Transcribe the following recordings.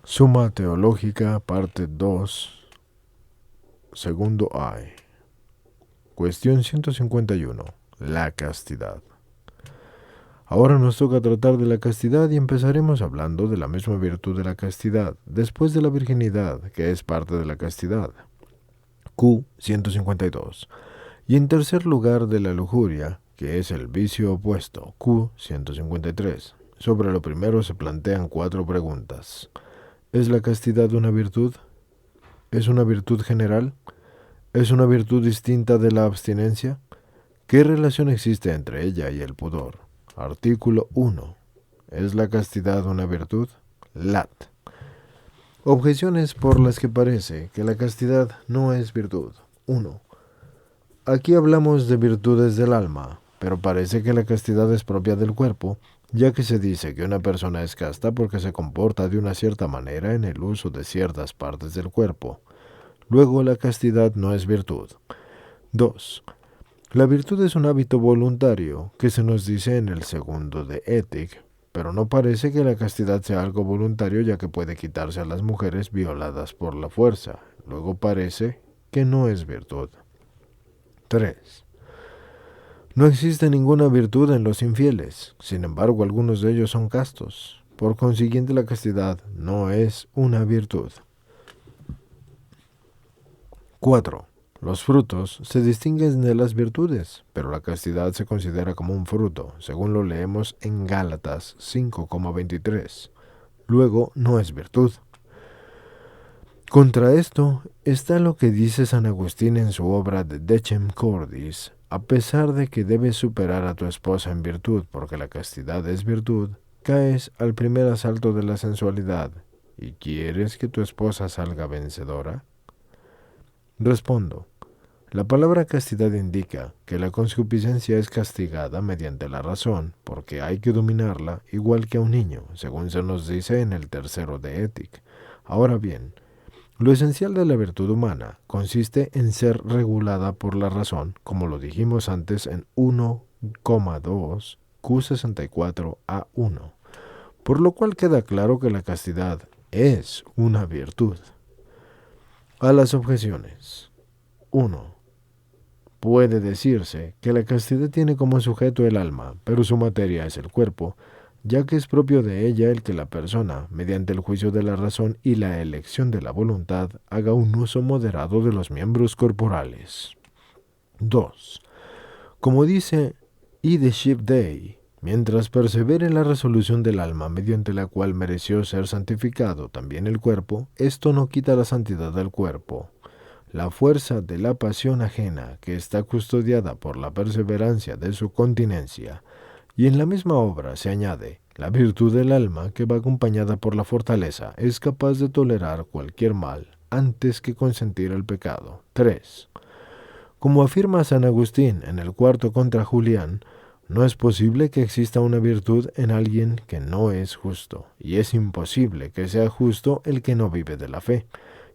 Suma Teológica, parte 2, segundo A. Cuestión 151. La castidad. Ahora nos toca tratar de la castidad y empezaremos hablando de la misma virtud de la castidad, después de la virginidad, que es parte de la castidad. Q 152. Y en tercer lugar de la lujuria, que es el vicio opuesto, Q 153. Sobre lo primero se plantean 4 preguntas. ¿Es la castidad una virtud? ¿Es una virtud general? ¿Es una virtud distinta de la abstinencia? ¿Qué relación existe entre ella y el pudor? Artículo 1. ¿Es la castidad una virtud? Lat. Objeciones por las que parece que la castidad no es virtud. 1. Aquí hablamos de virtudes del alma, pero parece que la castidad es propia del cuerpo, ya que se dice que una persona es casta porque se comporta de una cierta manera en el uso de ciertas partes del cuerpo. Luego, la castidad no es virtud. 2. La virtud es un hábito voluntario, que se nos dice en el segundo de Ética, pero no parece que la castidad sea algo voluntario, ya que puede quitarse a las mujeres violadas por la fuerza. Luego parece que no es virtud. 3. No existe ninguna virtud en los infieles, sin embargo algunos de ellos son castos. Por consiguiente, la castidad no es una virtud. 4. Los frutos se distinguen de las virtudes, pero la castidad se considera como un fruto, según lo leemos en Gálatas 5,23. Luego, no es virtud. Contra esto está lo que dice San Agustín en su obra de Decem Cordis. A pesar de que debes superar a tu esposa en virtud, porque la castidad es virtud, caes al primer asalto de la sensualidad. ¿Y quieres que tu esposa salga vencedora? Respondo. La palabra castidad indica que la concupiscencia es castigada mediante la razón, porque hay que dominarla igual que a un niño, según se nos dice en el tercero de Ética. Ahora bien, lo esencial de la virtud humana consiste en ser regulada por la razón, como lo dijimos antes en 1,2 Q64A1, por lo cual queda claro que la castidad es una virtud. A las objeciones. 1. Puede decirse que la castidad tiene como sujeto el alma, pero su materia es el cuerpo, ya que es propio de ella el que la persona, mediante el juicio de la razón y la elección de la voluntad, haga un uso moderado de los miembros corporales. 2. Como dice E. de Shipday, mientras persevere la resolución del alma mediante la cual mereció ser santificado también el cuerpo, esto no quita la santidad del cuerpo. La fuerza de la pasión ajena, que está custodiada por la perseverancia de su continencia. Y en la misma obra se añade, la virtud del alma, que va acompañada por la fortaleza, es capaz de tolerar cualquier mal antes que consentir el pecado. 3. Como afirma San Agustín en el cuarto contra Julián, no es posible que exista una virtud en alguien que no es justo, y es imposible que sea justo el que no vive de la fe.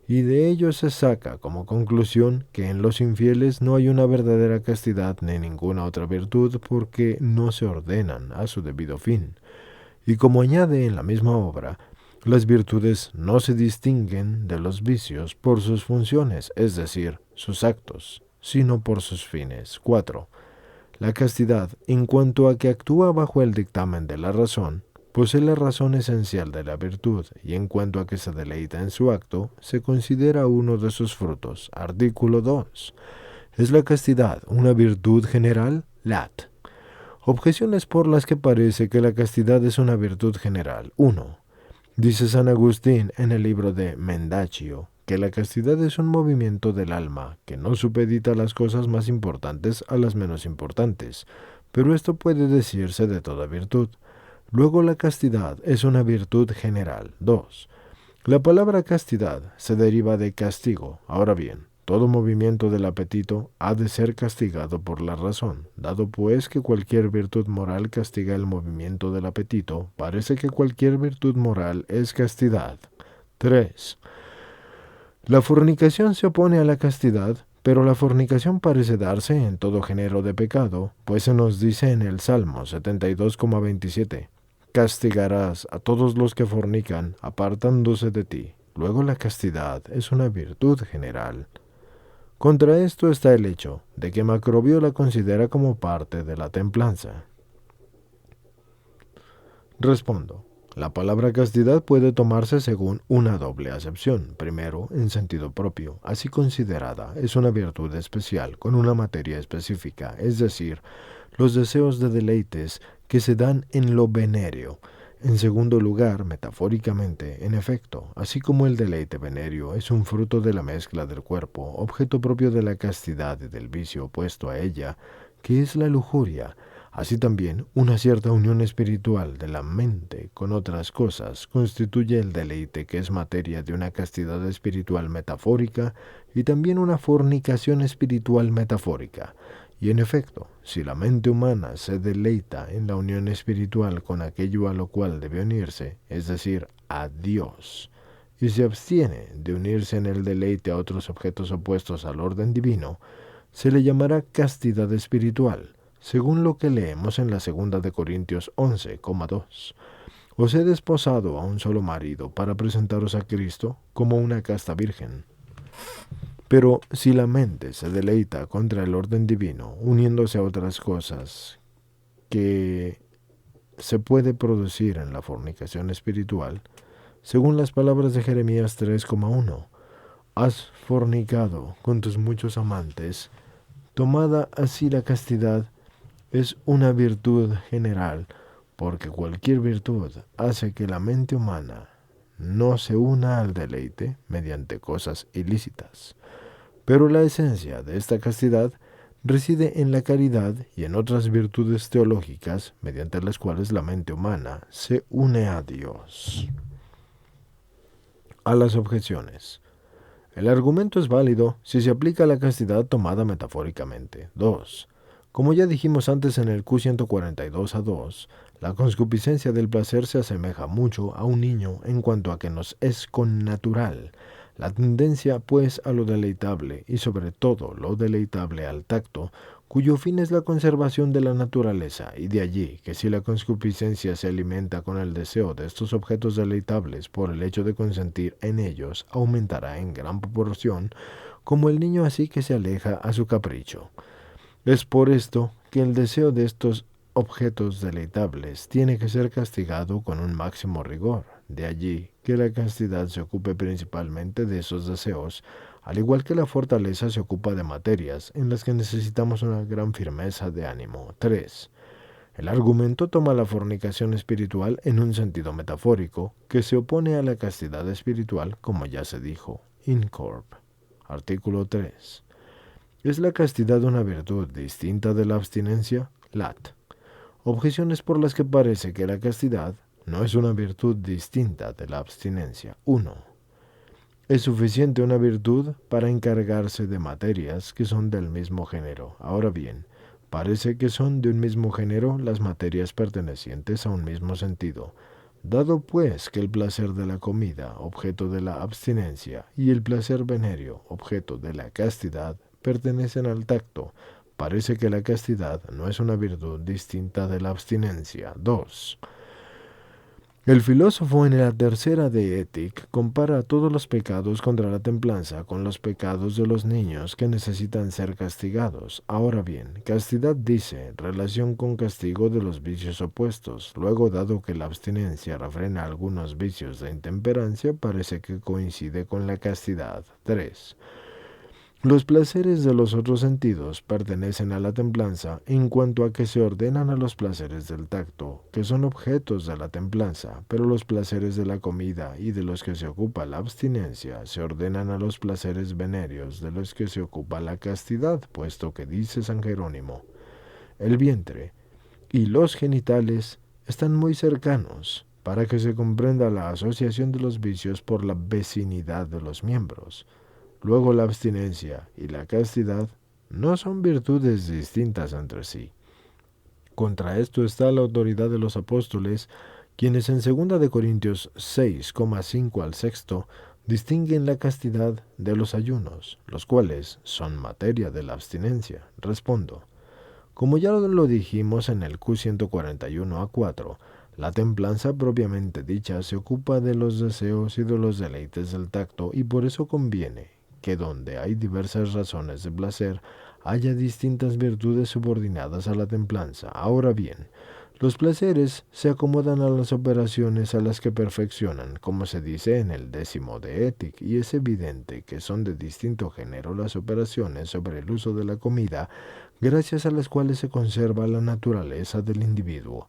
Y de ello se saca como conclusión que en los infieles no hay una verdadera castidad ni ninguna otra virtud, porque no se ordenan a su debido fin. Y como añade en la misma obra, las virtudes no se distinguen de los vicios por sus funciones, es decir, sus actos, sino por sus fines. 4. La castidad, en cuanto a que actúa bajo el dictamen de la razón, posee la razón esencial de la virtud, y en cuanto a que se deleita en su acto, se considera uno de sus frutos. Artículo 2. ¿Es la castidad una virtud general? Lat. Objeciones por las que parece que la castidad es una virtud general. 1. Dice San Agustín en el libro de Mendaccio, que la castidad es un movimiento del alma, que no supedita las cosas más importantes a las menos importantes, pero esto puede decirse de toda virtud. Luego, la castidad es una virtud general. 2. La palabra castidad se deriva de castigo. Ahora bien, todo movimiento del apetito ha de ser castigado por la razón. Dado pues que cualquier virtud moral castiga el movimiento del apetito, parece que cualquier virtud moral es castidad. 3. La fornicación se opone a la castidad, pero la fornicación parece darse en todo género de pecado, pues se nos dice en el Salmo 72,27, castigarás a todos los que fornican, apartándose de ti. Luego la castidad es una virtud general. Contra esto está el hecho de que Macrobio la considera como parte de la templanza. Respondo. La palabra castidad puede tomarse según una doble acepción. Primero, en sentido propio, así considerada, es una virtud especial con una materia específica, es decir, los deseos de deleites que se dan en lo venéreo. En segundo lugar, metafóricamente, en efecto, así como el deleite venéreo es un fruto de la mezcla del cuerpo, objeto propio de la castidad y del vicio opuesto a ella, que es la lujuria, así también una cierta unión espiritual de la mente con otras cosas constituye el deleite que es materia de una castidad espiritual metafórica y también una fornicación espiritual metafórica. Y en efecto, si la mente humana se deleita en la unión espiritual con aquello a lo cual debe unirse, es decir, a Dios, y se abstiene de unirse en el deleite a otros objetos opuestos al orden divino, se le llamará castidad espiritual, según lo que leemos en la segunda de Corintios 11,2. Os he desposado a un solo marido para presentaros a Cristo como una casta virgen. Pero si la mente se deleita contra el orden divino, uniéndose a otras cosas que se puede producir en la fornicación espiritual, según las palabras de Jeremías 3,1, has fornicado con tus muchos amantes, tomada así la castidad, es una virtud general, porque cualquier virtud hace que la mente humana no se una al deleite mediante cosas ilícitas. Pero la esencia de esta castidad reside en la caridad y en otras virtudes teológicas mediante las cuales la mente humana se une a Dios. A las objeciones. El argumento es válido si se aplica a la castidad tomada metafóricamente. 2. Como ya dijimos antes en el Q142-2, la concupiscencia del placer se asemeja mucho a un niño en cuanto a que nos es connatural. La tendencia, pues, a lo deleitable, y sobre todo lo deleitable al tacto, cuyo fin es la conservación de la naturaleza, y de allí que si la concupiscencia se alimenta con el deseo de estos objetos deleitables por el hecho de consentir en ellos, aumentará en gran proporción, como el niño así que se aleja a su capricho. Es por esto que el deseo de estos objetos deleitables tiene que ser castigado con un máximo rigor. De allí que la castidad se ocupe principalmente de esos deseos, al igual que la fortaleza se ocupa de materias en las que necesitamos una gran firmeza de ánimo. 3. El argumento toma la fornicación espiritual en un sentido metafórico, que se opone a la castidad espiritual, como ya se dijo. In corp. Artículo 3. ¿Es la castidad una virtud distinta de la abstinencia? Lat. Objeciones por las que parece que la castidad no es una virtud distinta de la abstinencia. 1. Es suficiente una virtud para encargarse de materias que son del mismo género. Ahora bien, parece que son de un mismo género las materias pertenecientes a un mismo sentido. Dado pues que el placer de la comida, objeto de la abstinencia, y el placer venéreo, objeto de la castidad, pertenecen al tacto, parece que la castidad no es una virtud distinta de la abstinencia. 2. El filósofo en la tercera de Ética compara todos los pecados contra la templanza con los pecados de los niños que necesitan ser castigados. Ahora bien, castidad dice relación con castigo de los vicios opuestos. Luego, dado que la abstinencia refrena algunos vicios de intemperancia, parece que coincide con la castidad. 3. Los placeres de los otros sentidos pertenecen a la templanza en cuanto a que se ordenan a los placeres del tacto, que son objetos de la templanza, pero los placeres de la comida y de los que se ocupa la abstinencia se ordenan a los placeres venéreos de los que se ocupa la castidad, puesto que dice San Jerónimo, el vientre y los genitales están muy cercanos, para que se comprenda la asociación de los vicios por la vecinidad de los miembros. Luego la abstinencia y la castidad no son virtudes distintas entre sí. Contra esto está la autoridad de los apóstoles, quienes en 2 de Corintios 6,5 al 6 distinguen la castidad de los ayunos, los cuales son materia de la abstinencia. Respondo. Como ya lo dijimos en el Q141-4, La templanza propiamente dicha se ocupa de los deseos y de los deleites del tacto, y por eso conviene que donde hay diversas razones de placer, haya distintas virtudes subordinadas a la templanza. Ahora bien, los placeres se acomodan a las operaciones a las que perfeccionan, como se dice en el 10º de Étic, y es evidente que son de distinto género las operaciones sobre el uso de la comida, gracias a las cuales se conserva la naturaleza del individuo,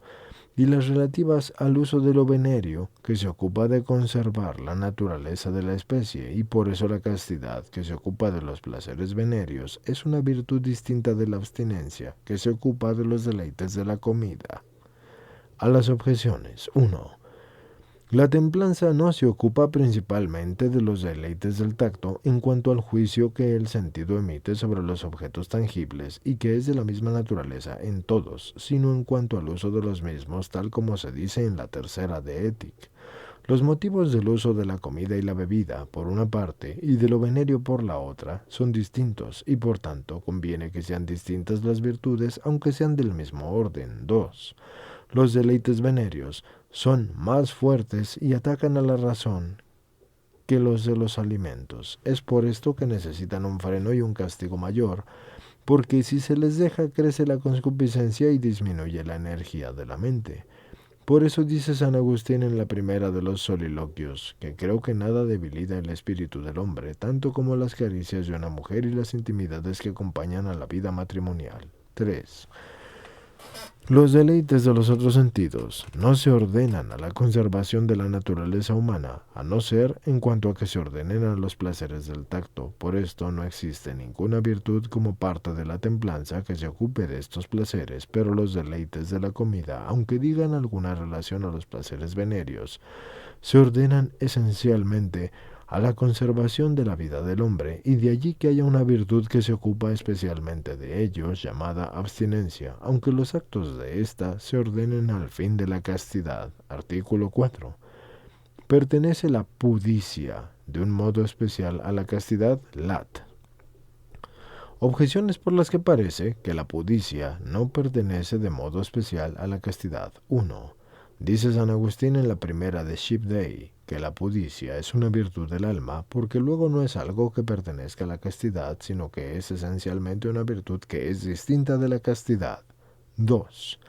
y las relativas al uso de lo venerio, que se ocupa de conservar la naturaleza de la especie, y por eso la castidad, que se ocupa de los placeres venerios, es una virtud distinta de la abstinencia, que se ocupa de los deleites de la comida. A las objeciones. 1. La templanza no se ocupa principalmente de los deleites del tacto en cuanto al juicio que el sentido emite sobre los objetos tangibles y que es de la misma naturaleza en todos, sino en cuanto al uso de los mismos, tal como se dice en la 3ª de Étic. Los motivos del uso de la comida y la bebida, por una parte, y de lo venerio por la otra, son distintos, y por tanto conviene que sean distintas las virtudes, aunque sean del mismo orden. 2. Los deleites venerios son más fuertes y atacan a la razón que los de los alimentos. Es por esto que necesitan un freno y un castigo mayor, porque si se les deja crece la concupiscencia y disminuye la energía de la mente. Por eso dice San Agustín en la primera de los soliloquios, que creo que nada debilita el espíritu del hombre, tanto como las caricias de una mujer y las intimidades que acompañan a la vida matrimonial. 3. Los deleites de los otros sentidos no se ordenan a la conservación de la naturaleza humana, a no ser en cuanto a que se ordenen a los placeres del tacto. Por esto no existe ninguna virtud como parte de la templanza que se ocupe de estos placeres, pero los deleites de la comida, aunque digan alguna relación a los placeres venerios, se ordenan esencialmente a la conservación de la vida del hombre, y de allí que haya una virtud que se ocupa especialmente de ellos, llamada abstinencia, aunque los actos de ésta se ordenen al fin de la castidad. Artículo 4. Pertenece la pudicia de un modo especial a la castidad. Lat. Objeciones por las que parece que la pudicia no pertenece de modo especial a la castidad. 1. Dice San Agustín en la primera de Ship Day que la pudicia es una virtud del alma, porque luego no es algo que pertenezca a la castidad, sino que es esencialmente una virtud que es distinta de la castidad. 2.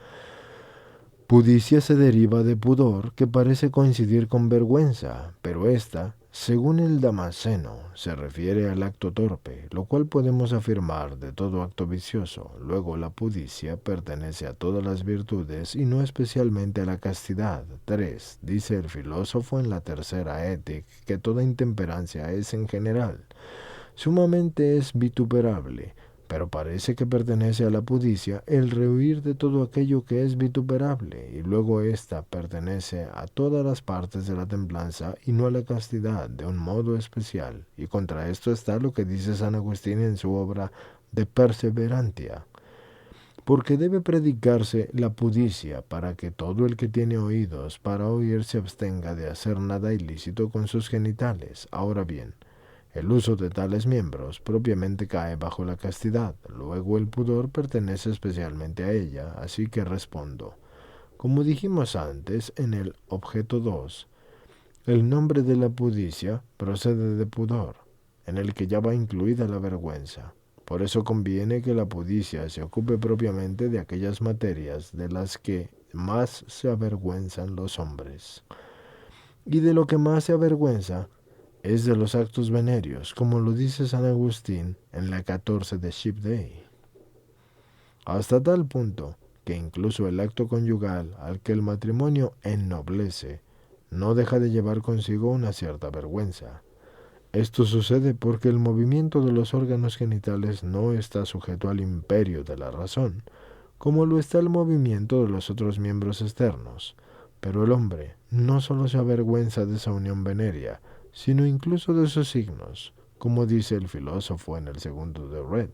Pudicia se deriva de pudor, que parece coincidir con vergüenza, pero esta, según el Damasceno, se refiere al acto torpe, lo cual podemos afirmar de todo acto vicioso. Luego la pudicia pertenece a todas las virtudes y no especialmente a la castidad. 3. Dice el filósofo en la 3ª Ética que toda intemperancia es en general. Sumamente es vituperable, pero parece que pertenece a la pudicia el rehuir de todo aquello que es vituperable, y luego ésta pertenece a todas las partes de la templanza y no a la castidad de un modo especial. Y contra esto está lo que dice San Agustín en su obra De Perseverantia. Porque debe predicarse la pudicia para que todo el que tiene oídos para oír se abstenga de hacer nada ilícito con sus genitales. Ahora bien, el uso de tales miembros propiamente cae bajo la castidad, luego el pudor pertenece especialmente a ella, así que respondo. Como dijimos antes en el objeto 2, el nombre de la pudicia procede de pudor, en el que ya va incluida la vergüenza. Por eso conviene que la pudicia se ocupe propiamente de aquellas materias de las que más se avergüenzan los hombres. Y de lo que más se avergüenza es de los actos venerios, como lo dice San Agustín en la 14 de Ship Day. Hasta tal punto que incluso el acto conyugal al que el matrimonio ennoblece no deja de llevar consigo una cierta vergüenza. Esto sucede porque el movimiento de los órganos genitales no está sujeto al imperio de la razón, como lo está el movimiento de los otros miembros externos. Pero el hombre no solo se avergüenza de esa unión venérea, sino incluso de sus signos, como dice el filósofo en el 2 de Red.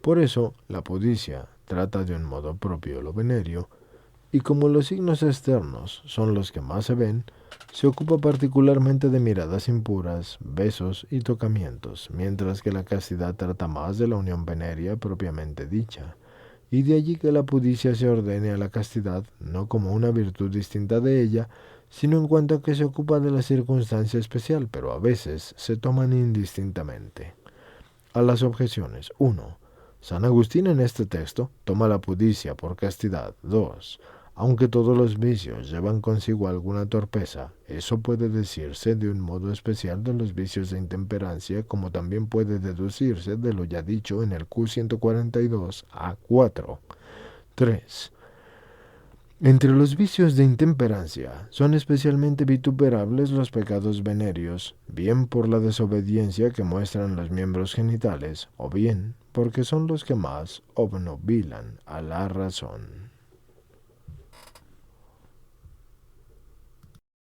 Por eso, la pudicia trata de un modo propio lo venéreo, y como los signos externos son los que más se ven, se ocupa particularmente de miradas impuras, besos y tocamientos, mientras que la castidad trata más de la unión venérea propiamente dicha, y de allí que la pudicia se ordene a la castidad no como una virtud distinta de ella, sino en cuanto a que se ocupa de la circunstancia especial, pero a veces se toman indistintamente. A las objeciones. 1. San Agustín en este texto toma la pudicia por castidad. 2. Aunque todos los vicios llevan consigo alguna torpeza, eso puede decirse de un modo especial de los vicios de intemperancia, como también puede deducirse de lo ya dicho en el Q142 a 4. 3. Entre los vicios de intemperancia son especialmente vituperables los pecados venéreos, bien por la desobediencia que muestran los miembros genitales, o bien porque son los que más obnubilan a la razón.